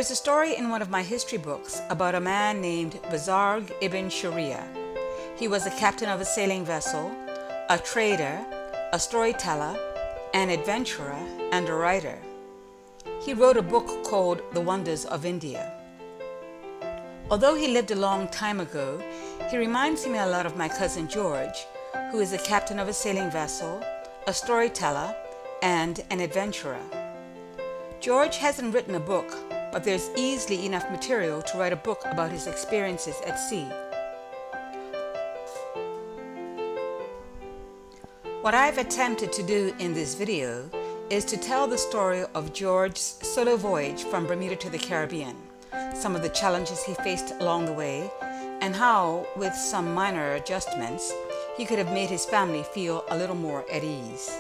There's a story in one of my history books about a man named Bazarg ibn Sharia. He was a captain of a sailing vessel, a trader, a storyteller, an adventurer, and a writer. He wrote a book called The Wonders of India. Although he lived a long time ago, he reminds me a lot of my cousin George, who is a captain of a sailing vessel, a storyteller, and an adventurer. George hasn't written a book, but there's easily enough material to write a book about his experiences at sea. What I've attempted to do in this video is to tell the story of George's solo voyage from Bermuda to the Caribbean, some of the challenges he faced along the way, and how, with some minor adjustments, he could have made his family feel a little more at ease.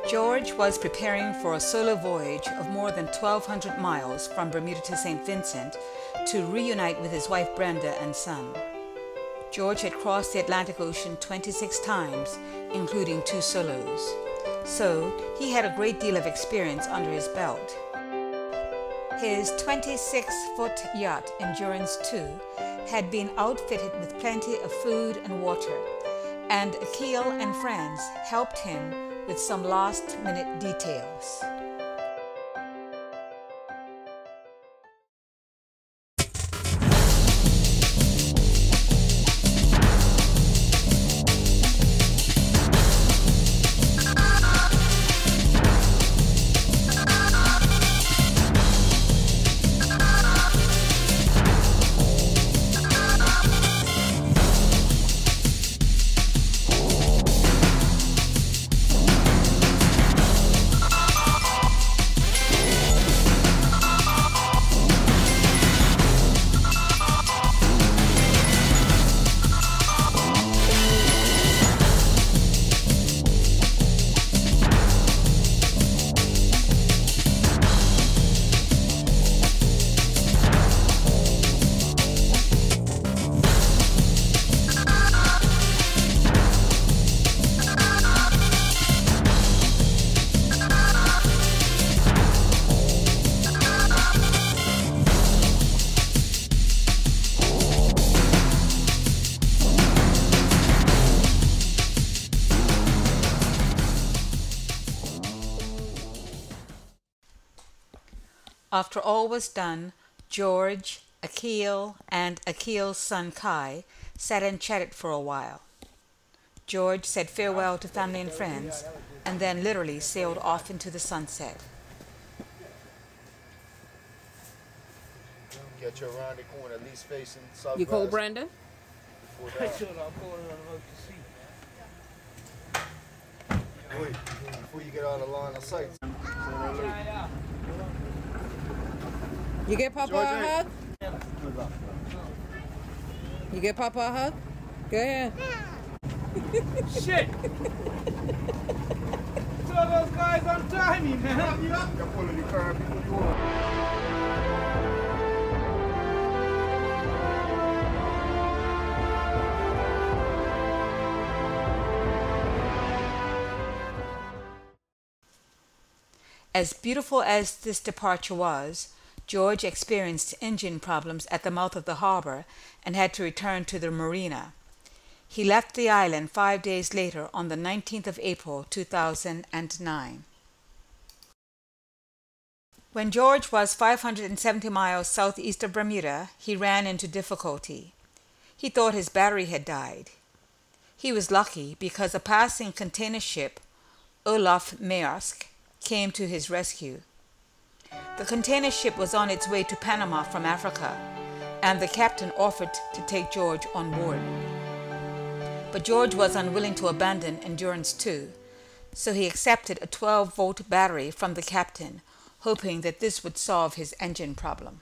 George was preparing for a solo voyage of more than 1,200 miles from Bermuda to St Vincent to reunite with his wife Brenda and son. George had crossed the Atlantic Ocean 26 times, including 2 solos, so he had a great deal of experience under his belt. His 26-foot yacht, Endurance II, had been outfitted with plenty of food and water, and Akil and friends helped him with some last-minute details. After all was done, George, Akil, and Akil's son Kai sat and chatted for a while. George said farewell to family and friends, and then literally sailed off into the sunset. Get you around the corner, at least facing southwest. You cold, Brenda? Wait, before you get out of line of sight. You get Papa a hug? You get Papa a hug? Go ahead. Shit! Tell those guys I'm timing, man. You're pulling the car before you want. As beautiful as this departure was, George experienced engine problems at the mouth of the harbor and had to return to the marina. He left the island 5 days later on the 19th of April 2009. When George was 570 miles southeast of Bermuda, he ran into difficulty. He thought his battery had died. He was lucky because a passing container ship, Olaf Maersk, came to his rescue. The container ship was on its way to Panama from Africa, and the captain offered to take George on board. But George was unwilling to abandon Endurance II, so he accepted a 12-volt battery from the captain, hoping that this would solve his engine problem.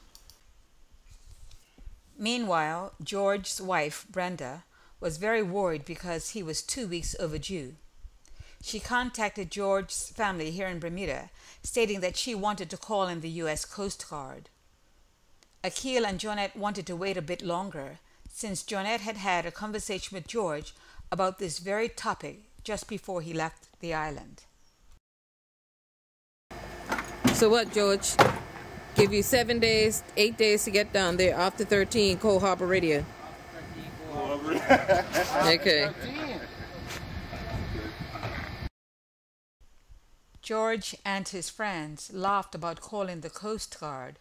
Meanwhile, George's wife, Brenda, was very worried because he was 2 weeks overdue. She contacted George's family here in Bermuda, stating that she wanted to call in the U.S. Coast Guard. Akil and Jonette wanted to wait a bit longer, since Jonette had had a conversation with George about this very topic just before he left the island. So what, George? Give you 7 days, 8 days to get down there. After 13, Cold Harbor Radio. Okay. George and his friends laughed about calling the Coast Guard,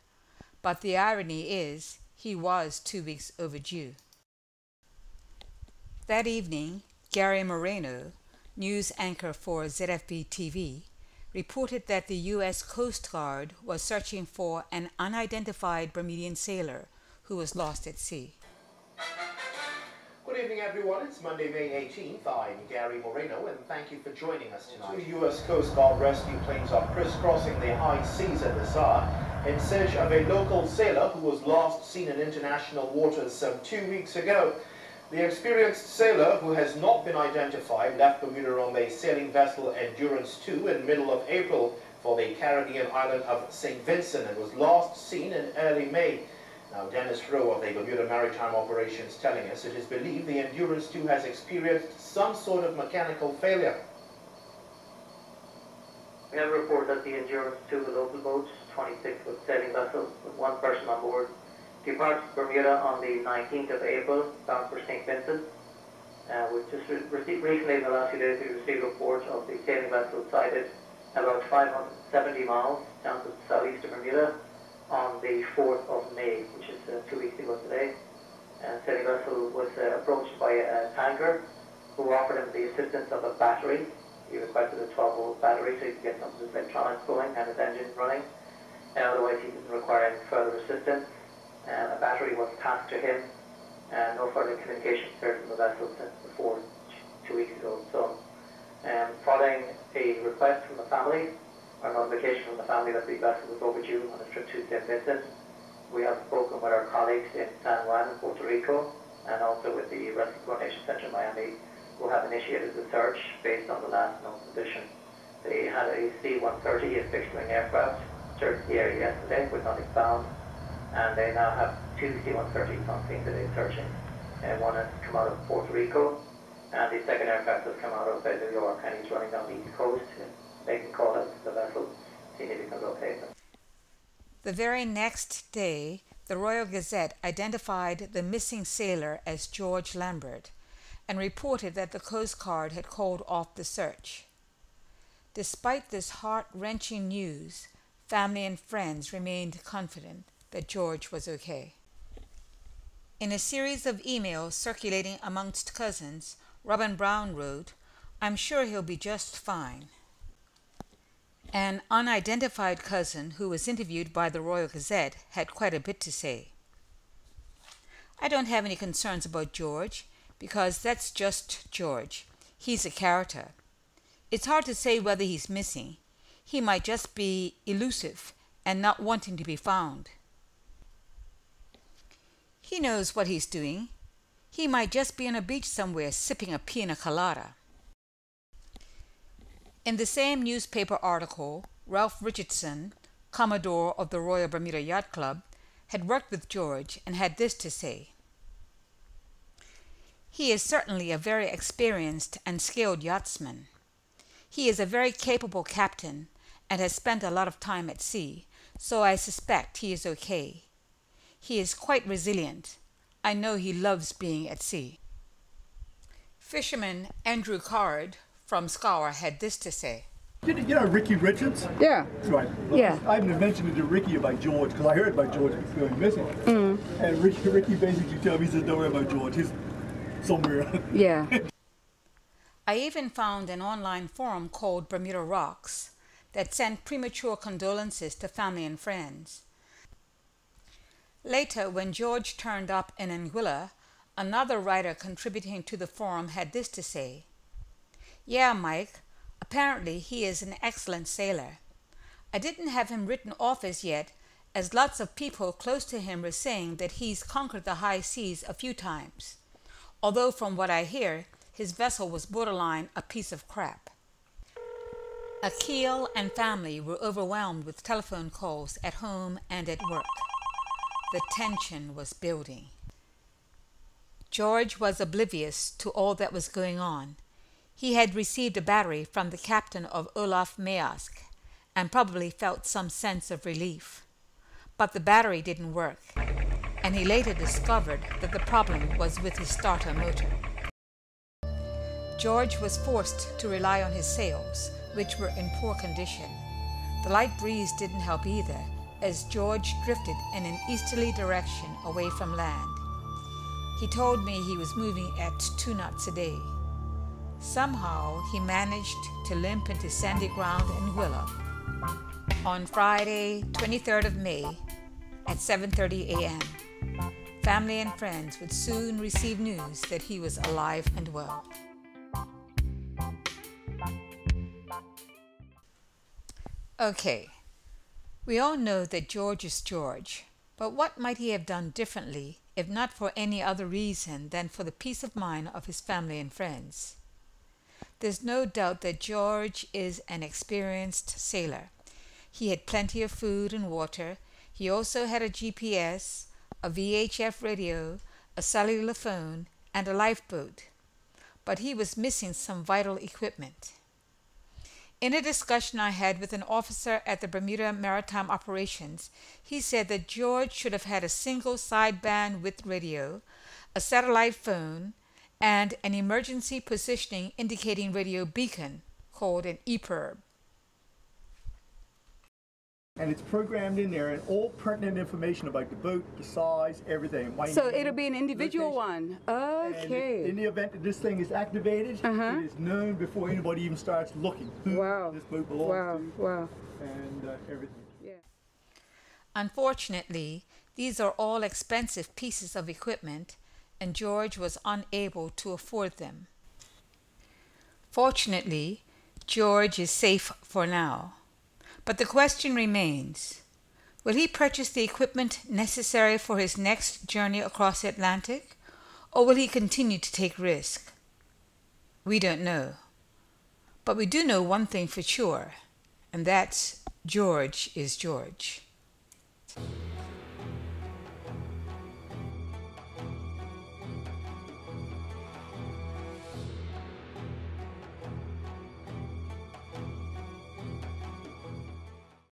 but the irony is he was 2 weeks overdue. That evening, Gary Moreno, news anchor for ZFB-TV, reported that the U.S. Coast Guard was searching for an unidentified Bermudian sailor who was lost at sea. Good evening, everyone. It's Monday, May 18th. I'm Gary Moreno, and thank you for joining us tonight. Two U.S. Coast Guard rescue planes are crisscrossing the high seas at this hour in search of a local sailor who was last seen in international waters some 2 weeks ago. The experienced sailor, who has not been identified, left Bermuda on the sailing vessel Endurance 2 in middle of April for the Caribbean island of St Vincent and was last seen in early May. Now, Dennis Rowe of the Bermuda Maritime Operations telling us it is believed the Endurance 2 has experienced some sort of mechanical failure. We have a report that the Endurance 2, a local boat, 26-foot sailing vessel with one person on board, departed Bermuda on the 19th of April, bound for St Vincent. We've just recently, in the last few days, we received a report of the sailing vessel sighted about 570 miles down to the southeast of Bermuda on the 4th of May, which is 2 weeks ago today. The sailing vessel was approached by a tanker who offered him the assistance of a battery. He requested a 12-volt battery so he could get some of his electronics going and his engine running. Otherwise, he didn't require any further assistance. A battery was passed to him, and no further communication occurred from the vessel since before 2 weeks ago. So, following a request from the family, or notification from the family that the vessel was overdue on a trip to St Vincent, we have spoken with our colleagues in San Juan and Puerto Rico, and also with the Rescue Coordination Center in Miami, who have initiated the search based on the last known position. They had a C-130, a fixed-wing aircraft, searched the area yesterday with nothing found. And they now have two C-130s on scene today searching. One has come out of Puerto Rico, and the second aircraft has come out of New York, and he's running down the east coast, making call out to the vessel, seeing if he can locate them. The very next day, the Royal Gazette identified the missing sailor as George Lambert and reported that the Coast Guard had called off the search. Despite this heart-wrenching news, family and friends remained confident that George was okay. In a series of emails circulating amongst cousins, Robin Brown wrote, "I'm sure he'll be just fine." An unidentified cousin who was interviewed by the Royal Gazette had quite a bit to say. "I don't have any concerns about George, because that's just George. He's a character. It's hard to say whether he's missing. He might just be elusive and not wanting to be found. He knows what he's doing. He might just be on a beach somewhere sipping a pina colada." In the same newspaper article, Ralph Richardson, Commodore of the Royal Bermuda Yacht Club, had worked with George and had this to say: "He is certainly a very experienced and skilled yachtsman. He is a very capable captain and has spent a lot of time at sea, so I suspect he is okay. He is quite resilient. I know he loves being at sea." Fisherman Andrew Card from Scour had this to say: You know Ricky Richards? Yeah. Right. Well, Yeah. I haven't mentioned to Ricky about George because I heard about George going missing. And Ricky basically told me, he says, "Don't worry about George. He's somewhere." Yeah. I even found an online forum called Bermuda Rocks that sent premature condolences to family and friends. Later, when George turned up in Anguilla, another writer contributing to the forum had this to say: "Yeah, Mike, apparently he is an excellent sailor. I didn't have him written off as yet, as lots of people close to him were saying that he's conquered the high seas a few times, although from what I hear, his vessel was borderline a piece of crap." Akil and family were overwhelmed with telephone calls at home and at work. The tension was building. George was oblivious to all that was going on. He had received a battery from the captain of Olaf Maersk, and probably felt some sense of relief. But the battery didn't work, and he later discovered that the problem was with his starter motor. George was forced to rely on his sails, which were in poor condition. The light breeze didn't help either, as George drifted in an easterly direction away from land. He told me he was moving at 2 knots a day. Somehow he managed to limp into sandy ground in Willow. On Friday, 23rd of May, at 7:30 a.m., family and friends would soon receive news that he was alive and well. Okay, we all know that George is George, but what might he have done differently if not for any other reason than for the peace of mind of his family and friends? There's no doubt that George is an experienced sailor. He had plenty of food and water. He also had a GPS, a VHF radio, a cellular phone, and a lifeboat. But he was missing some vital equipment. In a discussion I had with an officer at the Bermuda Maritime Operations, he said that George should have had a single sideband with radio, a satellite phone, and an emergency positioning indicating radio beacon called an EPIRB. And it's programmed in there and all pertinent information about the boat, the size, everything. So it'll be an individual location. one. Okay. And in the event that this thing is activated, it is known before anybody even starts looking who this boat belongs to and everything. Yeah. Unfortunately, these are all expensive pieces of equipment, and George was unable to afford them. Fortunately, George is safe for now. But the question remains, will he purchase the equipment necessary for his next journey across the Atlantic, or will he continue to take risk? We don't know. But we do know one thing for sure, and that's George is George.